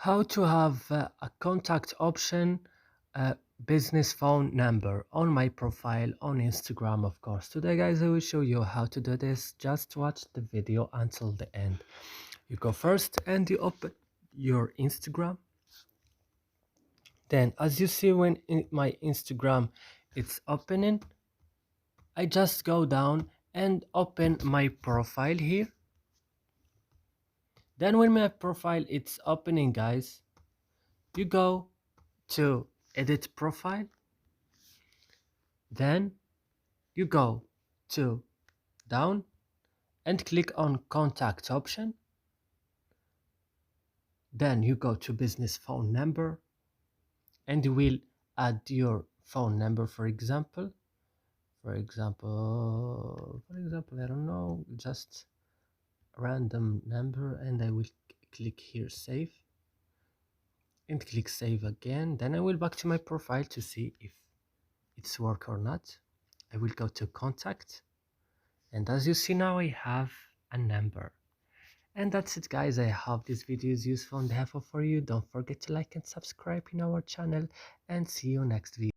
how to have a contact option, business phone number on my profile on Instagram. Of course, today guys I will show you how to do this. Just watch the video until the end. You go first and you open your Instagram. Then as you see, when my Instagram it's opening, I just go down and open my profile here. Then when my profile it's opening, guys, you go to edit profile. Then you go to down and click on contact option. Then you go to business phone number and you will add your phone number. For example, I don't know, just a random number, and I will click here save and click save again. Then I will back to my profile to see if it's work or not. I will go to contact, and as you see now I have a number. And that's it guys, I hope this video is useful and helpful for you. Don't forget to like and subscribe in our channel, and see you next video.